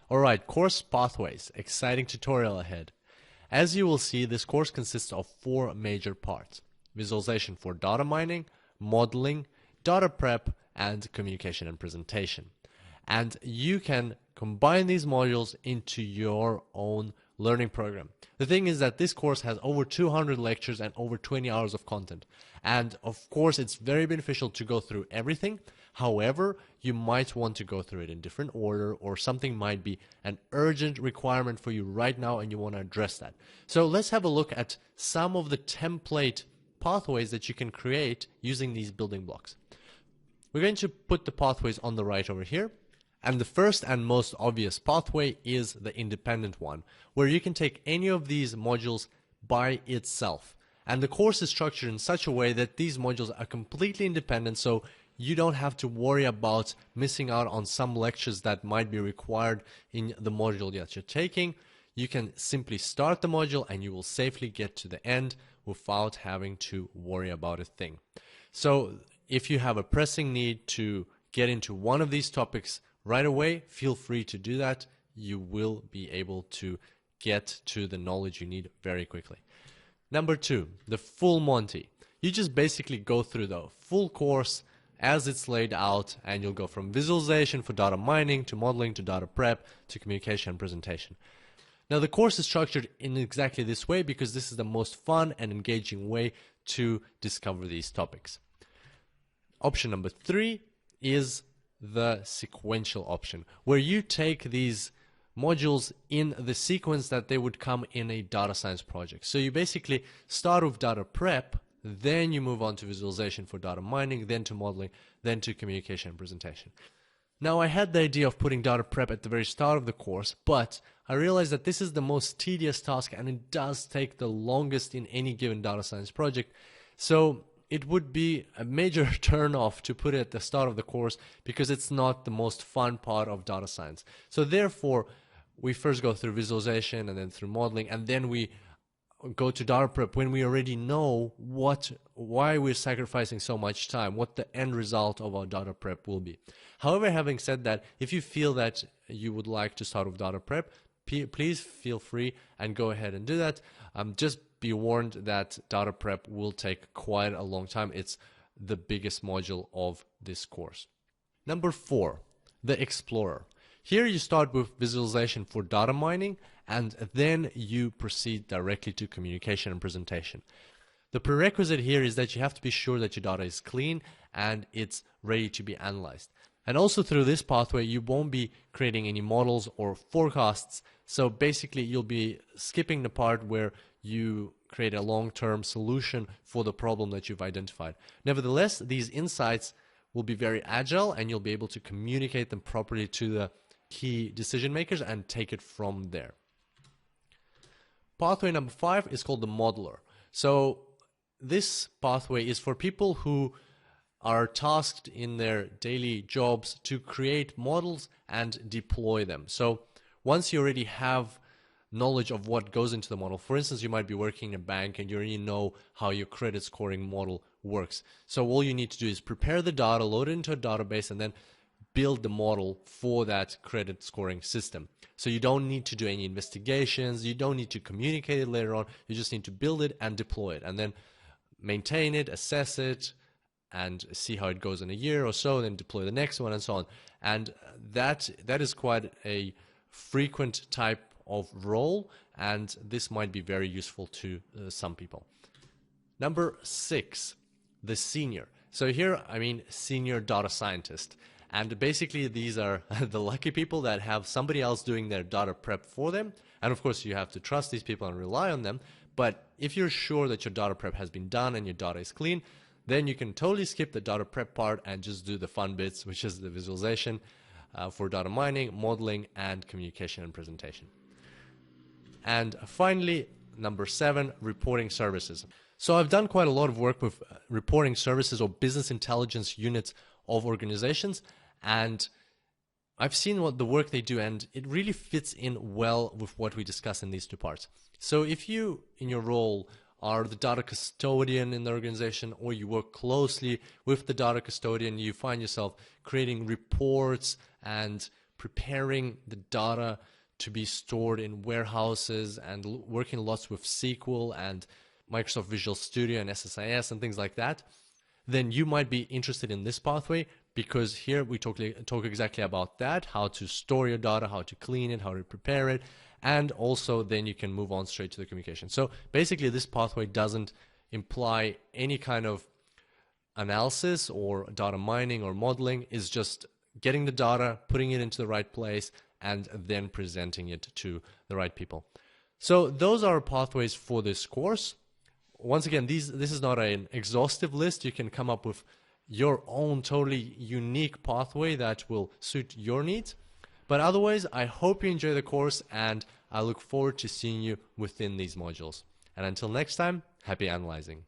Alright, course pathways. Exciting tutorial ahead. As you will see, this course consists of 4 major parts: visualization for data mining, modeling, data prep, and communication and presentation. And you can combine these modules into your own learning program. The thing is that this course has over 200 lectures and over 20 hours of content. And of course, it's very beneficial to go through everything. However, you might want to go through it in different order, or something might be an urgent requirement for you right now and you want to address that. So let's have a look at some of the template pathways that you can create using these building blocks. We're going to put the pathways on the right over here. And the first and most obvious pathway is the independent one, where you can take any of these modules by itself. And the course is structured in such a way that these modules are completely independent, so you don't have to worry about missing out on some lectures that might be required in the module that you're taking. You can simply start the module and you will safely get to the end without having to worry about a thing. So if you have a pressing need to get into one of these topics right away, feel free to do that. You will be able to get to the knowledge you need very quickly. Number 2, the full Monty. You just basically go through the full course as it's laid out, and you'll go from visualization for data mining to modeling to data prep to communication and presentation. Now the course is structured in exactly this way because this is the most fun and engaging way to discover these topics. Option number 3 is the sequential option, where you take these modules in the sequence that they would come in a data science project. So you basically start with data prep, then you move on to visualization for data mining, then to modeling, then to communication and presentation. Now I had the idea of putting data prep at the very start of the course, but I realized that this is the most tedious task and it does take the longest in any given data science project. So it would be a major turn-off to put it at the start of the course because it's not the most fun part of data science. So therefore, we first go through visualization and then through modeling, and then we go to data prep when we already know why we're sacrificing so much time, what the end result of our data prep will be. However, having said that, if you feel that you would like to start with data prep, please feel free and go ahead and do that. Just be warned that data prep will take quite a long time. It's the biggest module of this course. Number 4, the Explorer. Here you start with visualization for data mining, and then you proceed directly to communication and presentation. The prerequisite here is that you have to be sure that your data is clean and it's ready to be analyzed. And also through this pathway, you won't be creating any models or forecasts. So basically, you'll be skipping the part where you create a long-term solution for the problem that you've identified. Nevertheless, these insights will be very agile and you'll be able to communicate them properly to the key decision makers and take it from there. Pathway number 5 is called the modeler. So this pathway is for people who are tasked in their daily jobs to create models and deploy them. So once you already have knowledge of what goes into the model, for instance, you might be working in a bank and you already know how your credit scoring model works. So all you need to do is prepare the data, load it into a database, and then build the model for that credit scoring system. So you don't need to do any investigations, you don't need to communicate it later on, you just need to build it and deploy it, and then maintain it, assess it, and see how it goes in a year or so, then deploy the next one and so on. And that is quite a frequent type of role, and this might be very useful to some people. Number 6, the senior. So here I mean senior data scientist. And basically these are the lucky people that have somebody else doing their data prep for them. And of course you have to trust these people and rely on them. But if you're sure that your data prep has been done and your data is clean, then you can totally skip the data prep part and just do the fun bits, which is the visualization for data mining, modeling, and communication and presentation. And finally, number 7, reporting services. So I've done quite a lot of work with reporting services or business intelligence units of organizations, and I've seen what the work they do, and it really fits in well with what we discuss in these 2 parts. So if you, in your role, are the data custodian in the organization, or you work closely with the data custodian, you find yourself creating reports and preparing the data to be stored in warehouses and working lots with SQL and Microsoft Visual Studio and SSIS and things like that, then you might be interested in this pathway, because here we talk exactly about that, how to store your data, how to clean it, how to prepare it, and also then you can move on straight to the communication. So basically this pathway doesn't imply any kind of analysis or data mining or modeling. Is just getting the data, putting it into the right place, and then presenting it to the right people. So those are pathways for this course. Once again, this is not an exhaustive list. You can come up with your own totally unique pathway that will suit your needs. But otherwise, I hope you enjoy the course, and I look forward to seeing you within these modules. And until next time, happy analyzing.